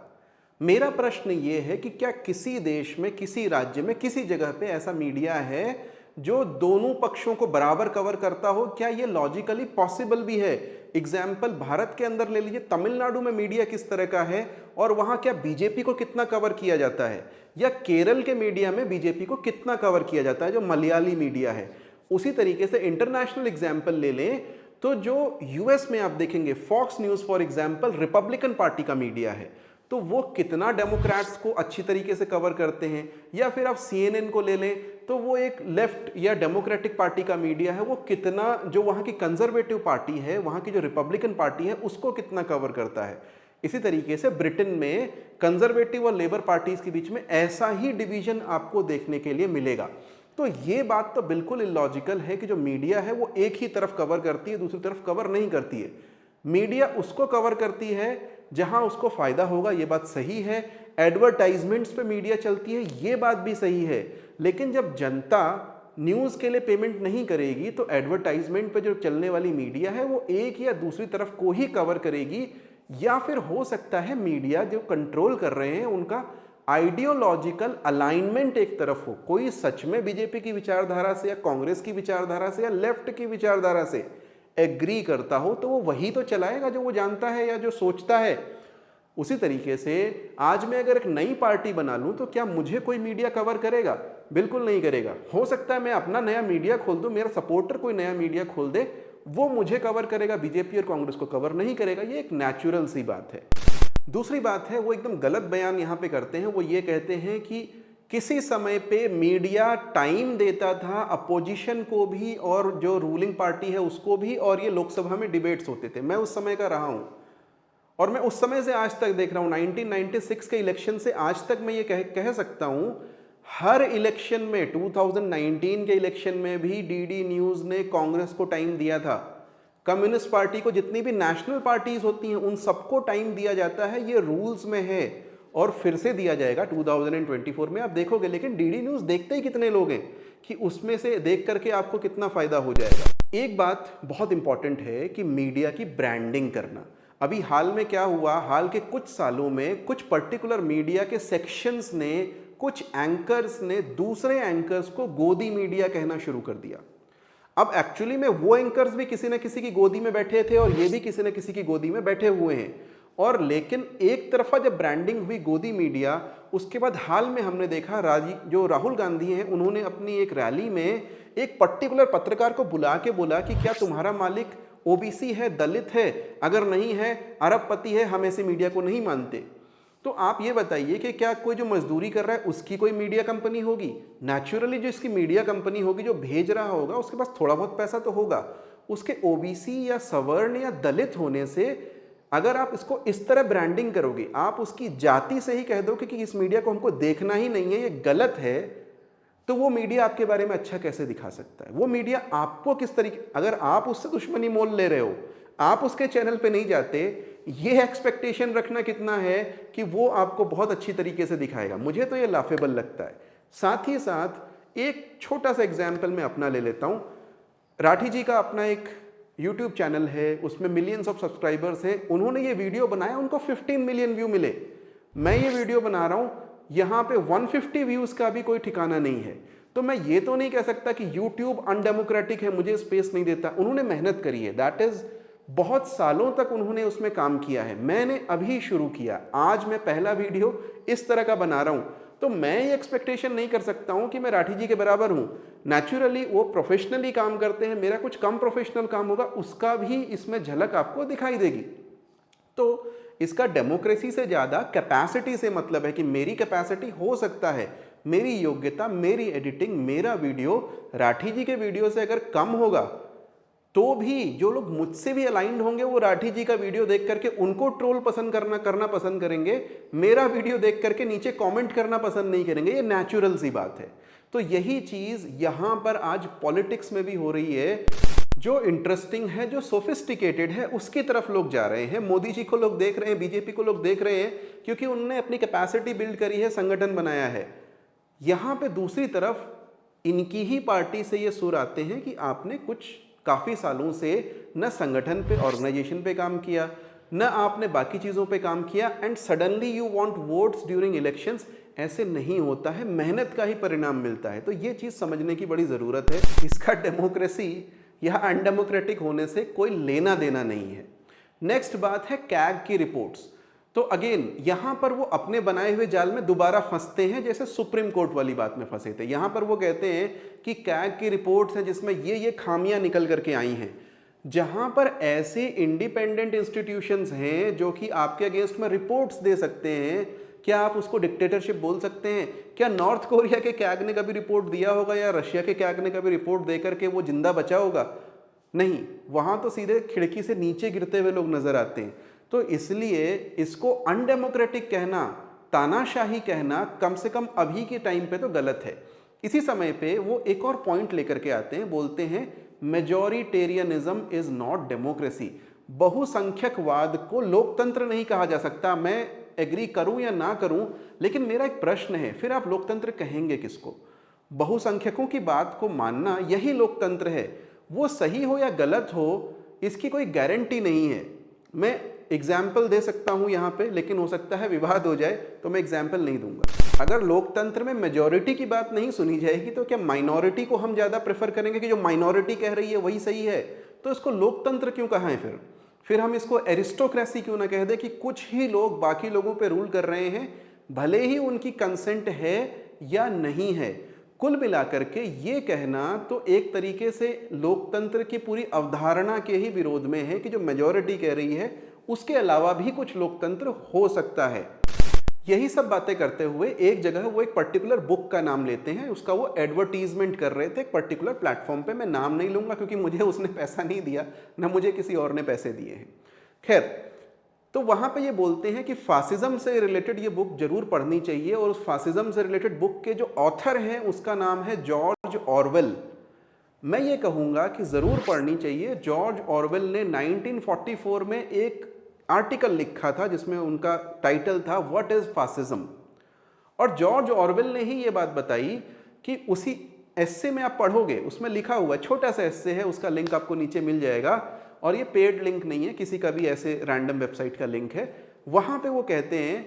मेरा प्रश्न ये है कि क्या किसी देश में, किसी राज्य में, किसी जगह पे ऐसा मीडिया है जो दोनों पक्षों को बराबर कवर करता हो? क्या ये लॉजिकली पॉसिबल भी है? एग्जाम्पल भारत के अंदर ले लीजिए, तमिलनाडु में मीडिया किस तरह का है और वहां क्या बीजेपी को कितना कवर किया जाता है, या केरल के मीडिया में बीजेपी को कितना कवर किया जाता है जो मलयाली मीडिया है। उसी तरीके से इंटरनेशनल एग्जाम्पल ले लें तो जो यूएस में आप देखेंगे, Fox News for example Republican party का मीडिया है, तो वो कितना डेमोक्रेट्स को अच्छी तरीके से कवर करते हैं। या फिर आप सीएनएन को ले लें तो वो एक लेफ्ट या डेमोक्रेटिक पार्टी का मीडिया है, वो कितना, जो वहाँ की कंजर्वेटिव पार्टी है, वहाँ की जो रिपब्लिकन पार्टी है, उसको कितना कवर करता है। इसी तरीके से ब्रिटेन में कंजर्वेटिव और लेबर पार्टीज के बीच में ऐसा ही डिवीजन आपको देखने के लिए मिलेगा। तो ये बात तो बिल्कुल इलॉजिकल है कि जो मीडिया है वो एक ही तरफ कवर करती है, दूसरी तरफ कवर नहीं करती है। मीडिया उसको कवर करती है जहां उसको फायदा होगा, ये बात सही है। एडवर्टाइजमेंट्स पे मीडिया चलती है, ये बात भी सही है। लेकिन जब जनता न्यूज़ के लिए पेमेंट नहीं करेगी तो एडवर्टाइजमेंट पे जो चलने वाली मीडिया है वो एक या दूसरी तरफ को ही कवर करेगी। या फिर हो सकता है मीडिया जो कंट्रोल कर रहे हैं उनका आइडियोलॉजिकल अलाइनमेंट एक तरफ हो, कोई सच में बीजेपी की विचारधारा से या कांग्रेस की विचारधारा से या लेफ्ट की विचारधारा से एग्री करता हो, तो वो वही तो चलाएगा जो वो जानता है या जो सोचता है। उसी तरीके से आज मैं अगर एक नई पार्टी बना लूं तो क्या मुझे कोई मीडिया कवर करेगा? बिल्कुल नहीं करेगा। हो सकता है मैं अपना नया मीडिया खोल दूं, मेरा सपोर्टर कोई नया मीडिया खोल दे, वो मुझे कवर करेगा, बीजेपी और कांग्रेस को कवर नहीं करेगा। ये एक नेचुरल सी बात है। दूसरी बात है, वो एकदम गलत बयान यहाँ पे करते हैं। वो ये कहते हैं कि किसी समय पे मीडिया टाइम देता था अपोजिशन को भी और जो रूलिंग पार्टी है उसको भी, और ये लोकसभा में डिबेट्स होते थे। मैं उस समय का रहा हूँ और मैं उस समय से आज तक देख रहा हूँ। 1996 के इलेक्शन से आज तक मैं ये कह सकता हूँ, हर इलेक्शन में, 2019 के इलेक्शन में भी डीडी न्यूज़ ने कांग्रेस को टाइम दिया था। कम्युनिस्ट पार्टी को, जितनी भी नेशनल पार्टीज होती हैं उन सबको टाइम दिया जाता है, ये रूल्स में है और फिर से दिया जाएगा 2024 में, आप देखोगे। लेकिन डीडी न्यूज़ देखते ही कितने लोग हैं कि उसमें से देख करके आपको कितना फ़ायदा हो जाएगा। एक बात बहुत इंपॉर्टेंट है कि मीडिया की ब्रांडिंग करना। अभी हाल में क्या हुआ, हाल के कुछ सालों में कुछ पर्टिकुलर मीडिया के सेक्शंस ने, कुछ एंकर्स ने दूसरे एंकर्स को गोदी मीडिया कहना शुरू कर दिया। अब एक्चुअली में वो एंकर्स भी किसी न किसी की गोदी में बैठे थे और ये भी किसी न किसी की गोदी में बैठे हुए हैं। और लेकिन एक तरफा जब ब्रांडिंग हुई गोदी मीडिया, उसके बाद हाल में हमने देखा जो राहुल गांधी हैं, उन्होंने अपनी एक रैली में एक पर्टिकुलर पत्रकार को बुला के बोला कि क्या तुम्हारा मालिक ओबीसी है, दलित है, अगर नहीं है अरबपति है, हम ऐसे मीडिया को नहीं मानते। तो आप ये बताइए कि क्या कोई जो मजदूरी कर रहा है उसकी कोई मीडिया कंपनी होगी? नेचुरली जो इसकी मीडिया कंपनी होगी, जो भेज रहा होगा, उसके पास थोड़ा बहुत पैसा तो होगा। उसके ओबीसी या सवर्ण या दलित होने से अगर आप इसको इस तरह ब्रांडिंग करोगे, आप उसकी जाति से ही कह दो कि इस मीडिया को हमको देखना ही नहीं है, ये गलत है, तो वो मीडिया आपके बारे में अच्छा कैसे दिखा सकता है? वो मीडिया आपको किस तरीके, अगर आप उससे दुश्मनी मोल ले रहे हो, आप उसके चैनल पे नहीं जाते, ये एक्सपेक्टेशन रखना कितना है कि वो आपको बहुत अच्छी तरीके से दिखाएगा, मुझे तो ये लाफेबल लगता है। साथ ही साथ एक छोटा सा एग्जाम्पल मैं अपना ले लेता हूँ। राठी जी का अपना एक यूट्यूब चैनल है, उसमें मिलियंस ऑफ सब्सक्राइबर्स हैं। उन्होंने ये वीडियो बनाया, उनको 15 मिलियन व्यू मिले। मैं ये वीडियो बना रहा हूँ, यहाँ पे 150 व्यूज का भी कोई ठिकाना नहीं है। तो मैं ये तो नहीं कह सकता कि यूट्यूब अनडेमोक्रेटिक है, मुझे स्पेस नहीं देता। उन्होंने मेहनत करी है, दैट इज बहुत सालों तक उन्होंने उसमें काम किया है। मैंने अभी शुरू किया, आज मैं पहला वीडियो इस तरह का बना रहा हूँ, तो मैं ये एक्सपेक्टेशन नहीं कर सकता हूँ कि मैं राठी जी के बराबर हूँ। नेचुरली वो प्रोफेशनली काम करते हैं, मेरा कुछ कम प्रोफेशनल काम होगा, उसका भी इसमें झलक आपको दिखाई देगी। तो इसका डेमोक्रेसी से ज़्यादा कैपेसिटी से मतलब है कि मेरी कैपेसिटी हो सकता है, मेरी योग्यता, मेरी एडिटिंग, मेरा वीडियो राठी जी के वीडियो से अगर कम होगा, तो भी जो लोग मुझसे भी अलाइंड होंगे वो राठी जी का वीडियो देख करके उनको ट्रोल करना पसंद करेंगे, मेरा वीडियो देख करके नीचे कमेंट करना पसंद नहीं करेंगे। ये नेचुरल सी बात है। तो यही चीज़ यहाँ पर आज पॉलिटिक्स में भी हो रही है। जो इंटरेस्टिंग है, जो सोफिस्टिकेटेड है, उसकी तरफ लोग जा रहे हैं। मोदी जी को लोग देख रहे हैं, बीजेपी को लोग देख रहे हैं, क्योंकि उन्होंने अपनी कैपेसिटी बिल्ड करी है, संगठन बनाया है। यहाँ पे दूसरी तरफ इनकी ही पार्टी से ये सुर आते हैं कि आपने कुछ काफ़ी सालों से न संगठन पे, ऑर्गेनाइजेशन पे काम किया, न आपने बाकी चीज़ों पे काम किया, and suddenly you want votes during elections. ऐसे नहीं होता है, मेहनत का ही परिणाम मिलता है। तो ये चीज़ समझने की बड़ी ज़रूरत है। इसका डेमोक्रेसी या अनडेमोक्रेटिक होने से कोई लेना देना नहीं है। नेक्स्ट बात है कैग की रिपोर्ट्स। तो अगेन यहाँ पर वो अपने बनाए हुए जाल में दोबारा फंसते हैं, जैसे सुप्रीम कोर्ट वाली बात में फंसे थे। यहाँ पर वो कहते हैं कि कैग की रिपोर्ट्स हैं जिसमें ये खामियां निकल करके आई हैं। जहाँ पर ऐसे इंडिपेंडेंट इंस्टीट्यूशंस हैं जो कि आपके अगेंस्ट में रिपोर्ट्स दे सकते हैं, क्या आप उसको डिक्टेटरशिप बोल सकते हैं? क्या नॉर्थ कोरिया के कैग ने कभी रिपोर्ट दिया होगा या रशिया के कैग ने कभी रिपोर्ट दे करके वो जिंदा बचा होगा? नहीं, वहाँ तो सीधे खिड़की से नीचे गिरते हुए लोग नजर आते हैं। तो इसलिए इसको अनडेमोक्रेटिक कहना, तानाशाही कहना, कम से कम अभी के टाइम पे तो गलत है। इसी समय पे वो एक और पॉइंट लेकर के आते हैं, बोलते हैं मेजॉरिटेरियनिज्म इज नॉट डेमोक्रेसी। बहुसंख्यकवाद को लोकतंत्र नहीं कहा जा सकता। मैं एग्री करूं या ना करूं, लेकिन मेरा एक प्रश्न है, फिर आप लोकतंत्र कहेंगे किसको? बहुसंख्यकों की बात को मानना यही लोकतंत्र है। वो सही हो या गलत हो, इसकी कोई गारंटी नहीं है। मैं एग्जाम्पल दे सकता हूं यहाँ पे, लेकिन हो सकता है विवाद हो जाए, तो मैं एग्जाम्पल नहीं दूंगा। अगर लोकतंत्र में मेजॉरिटी की बात नहीं सुनी जाएगी, तो क्या माइनॉरिटी को हम ज़्यादा प्रेफर करेंगे कि जो माइनॉरिटी कह रही है वही सही है? तो इसको लोकतंत्र क्यों कहा है? फिर हम इसको एरिस्टोक्रेसी क्यों ना कह दें कि कुछ ही लोग बाकी लोगों पे रूल कर रहे हैं, भले ही उनकी कंसेंट है या नहीं है। कुल मिलाकर के ये कहना तो एक तरीके से लोकतंत्र की पूरी अवधारणा के ही विरोध में है कि जो मेजॉरिटी कह रही है उसके अलावा भी कुछ लोकतंत्र हो सकता है। यही सब बातें करते हुए एक जगह वो एक पर्टिकुलर बुक का नाम लेते हैं, उसका वो एडवर्टीजमेंट कर रहे थे एक पर्टिकुलर प्लेटफॉर्म पे। मैं नाम नहीं लूंगा क्योंकि मुझे उसने पैसा नहीं दिया, ना मुझे किसी और ने पैसे दिए हैं। खैर, तो वहाँ पे ये बोलते हैं कि फासिज्म से रिलेटेड ये बुक जरूर पढ़नी चाहिए, और उस फासिज्म से रिलेटेड बुक के जो ऑथर हैं उसका नाम है जॉर्ज ऑरवेल। मैं ये कहूँगा कि ज़रूर पढ़नी चाहिए। जॉर्ज ऑरवेल ने 1944 में एक आर्टिकल लिखा था जिसमें उनका टाइटल था व्हाट इज़ फासिज्म। और जॉर्ज ऑरवेल ने ही ये बात बताई कि उसी एस्से में आप पढ़ोगे, उसमें लिखा हुआ छोटा सा एस्से है, उसका लिंक आपको नीचे मिल जाएगा, और ये पेड लिंक नहीं है, किसी का भी ऐसे रैंडम वेबसाइट का लिंक है। वहाँ पे वो कहते हैं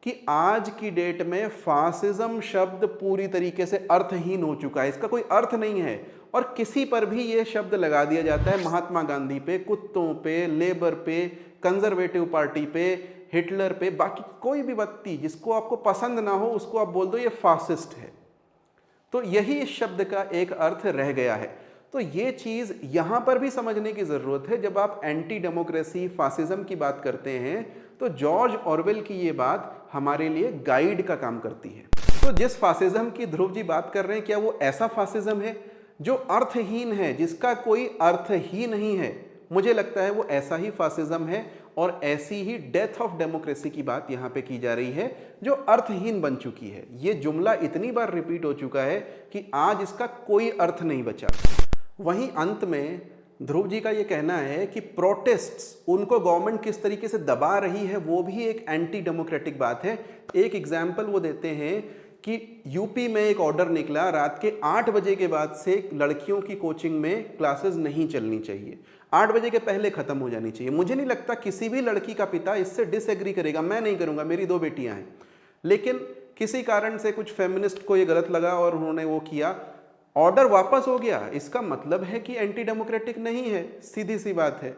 कि आज की डेट में फासिज्म शब्द पूरी तरीके से अर्थहीन हो चुका है, इसका कोई अर्थ नहीं है, और किसी पर भी ये शब्द लगा दिया जाता है, महात्मा गांधी पे, कुत्तों पे, लेबर पे, कंजर्वेटिव पार्टी पे, हिटलर पे, बाकी कोई भी व्यक्ति जिसको आपको पसंद ना हो उसको आप बोल दो ये फासिस्ट है। तो यही इस शब्द का एक अर्थ रह गया है। तो ये चीज़ यहाँ पर भी समझने की ज़रूरत है। जब आप एंटी डेमोक्रेसी, फासिज्म की बात करते हैं तो जॉर्ज ऑरवेल की ये बात हमारे लिए गाइड का काम करती है। तो जिस फासिज्म की ध्रुव जी बात कर रहे हैं, क्या वो ऐसा फासिज्म है जो अर्थहीन है, जिसका कोई अर्थ ही नहीं है? मुझे लगता है वो ऐसा ही फासिज्म है, और ऐसी ही डेथ ऑफ डेमोक्रेसी की बात यहाँ पे की जा रही है जो अर्थहीन बन चुकी है। ये जुमला इतनी बार रिपीट हो चुका है कि आज इसका कोई अर्थ नहीं बचा। वहीं अंत में ध्रुव जी का ये कहना है कि प्रोटेस्ट्स, उनको गवर्नमेंट किस तरीके से दबा रही है, वो भी एक एंटी डेमोक्रेटिक बात है। एक एग्जाम्पल वो देते हैं कि यूपी में एक ऑर्डर निकला, रात के 8 बजे के बाद से लड़कियों की कोचिंग में क्लासेस नहीं चलनी चाहिए, 8 बजे के पहले ख़त्म हो जानी चाहिए। मुझे नहीं लगता किसी भी लड़की का पिता इससे डिसएग्री करेगा, मैं नहीं करूँगा, मेरी 2 बेटियाँ हैं, लेकिन किसी कारण से कुछ फेमिनिस्ट को ये गलत लगा और उन्होंने वो किया, ऑर्डर वापस हो गया। इसका मतलब है कि एंटी डेमोक्रेटिक नहीं है, सीधी सी बात है।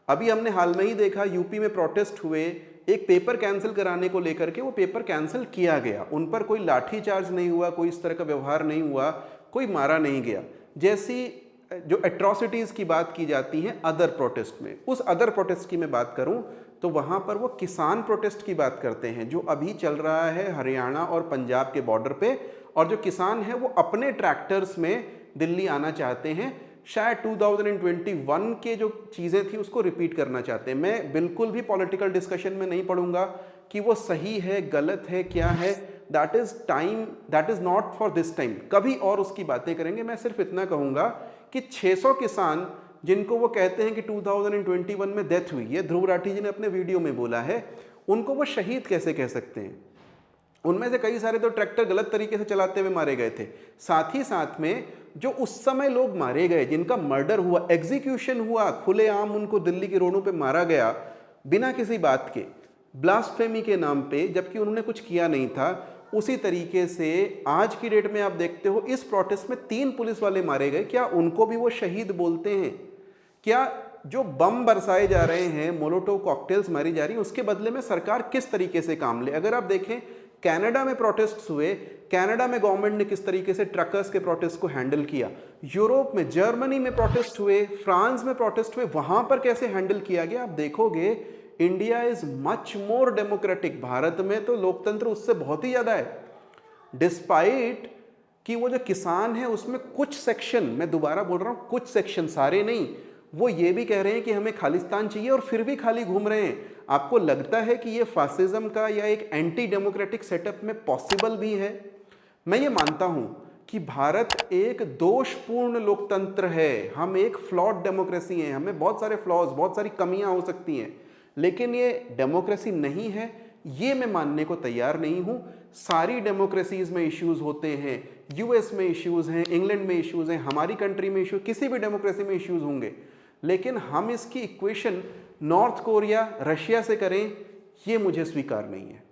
अभी हमने हाल में ही देखा, यूपी में प्रोटेस्ट हुए, एक पेपर कैंसिल कराने को लेकर के वो पेपर कैंसिल किया गया, उन पर कोई लाठीचार्ज नहीं हुआ, कोई इस तरह का व्यवहार नहीं हुआ, कोई मारा नहीं गया। जैसी जो एट्रॉसिटीज़ की बात की जाती हैं अदर प्रोटेस्ट में, उस अदर प्रोटेस्ट की मैं बात करूं तो वहाँ पर वो किसान प्रोटेस्ट की बात करते हैं जो अभी चल रहा है हरियाणा और पंजाब के बॉर्डर पे, और जो किसान हैं वो अपने ट्रैक्टर्स में दिल्ली आना चाहते हैं, शायद 2021 के जो चीज़ें थी उसको रिपीट करना चाहते हैं। मैं बिल्कुल भी पॉलिटिकल डिस्कशन में नहीं पढ़ूंगा कि वो सही है, गलत है, क्या है, that is not for this time, कभी और उसकी बातें करेंगे। मैं सिर्फ इतना कहूँगा कि 600 किसान जिनको वो कहते हैं कि 2021 में डेथ हुई, ये ध्रुव राठी जी ने अपने वीडियो में बोला है, उनको वो शहीद कैसे कह सकते हैं? उनमें से कई सारे तो ट्रैक्टर गलत तरीके से चलाते हुए मारे गए थे। साथ ही साथ में जो उस समय लोग मारे गए, जिनका मर्डर हुआ, एग्जीक्यूशन हुआ, खुलेआम उनको दिल्ली के रोडों पे मारा गया बिना किसी बात के, ब्लास्फेमी के नाम पे, जबकि उन्होंने कुछ किया नहीं था। उसी तरीके से आज की डेट में आप देखते हो इस प्रोटेस्ट में 3 पुलिस वाले मारे गए, क्या उनको भी वो शहीद बोलते हैं? क्या जो बम बरसाए जा रहे हैं, मोलोटोव कॉकटेल्स मारी जा रही है, उसके बदले में सरकार किस तरीके से काम ले? अगर आप देखें कनाडा में प्रोटेस्ट हुए, कनाडा में गवर्नमेंट ने किस तरीके से ट्रकर्स के प्रोटेस्ट को हैंडल किया, यूरोप में, जर्मनी में प्रोटेस्ट हुए, फ्रांस में प्रोटेस्ट हुए, वहां पर कैसे हैंडल किया गया, आप देखोगे India is much more democratic. Bharat में तो लोकतंत्र उससे बहुत ही ज़्यादा है। डिस्पाइट कि वो जो किसान है उसमें कुछ सेक्शन, मैं दोबारा बोल रहा हूँ, कुछ सेक्शन, सारे नहीं, वो ये भी कह रहे हैं कि हमें खालिस्तान चाहिए और फिर भी खाली घूम रहे हैं। आपको लगता है कि ये फासिज्म का या एक एंटी डेमोक्रेटिक सेटअप में पॉसिबल भी है? मैं ये मानता हूँ कि भारत एक दोषपूर्ण लोकतंत्र है, हम एक फ्लॉड डेमोक्रेसी हैं, हमें बहुत सारे फ्लॉज, बहुत सारी कमियां हो सकती हैं, लेकिन ये डेमोक्रेसी नहीं है, ये मैं मानने को तैयार नहीं हूँ। सारी डेमोक्रेसीज में इश्यूज होते हैं, यूएस में इश्यूज हैं, इंग्लैंड में इश्यूज हैं, हमारी कंट्री में इश्यूज, किसी भी डेमोक्रेसी में इश्यूज होंगे, लेकिन हम इसकी इक्वेशन नॉर्थ कोरिया, रशिया से करें, ये मुझे स्वीकार नहीं है।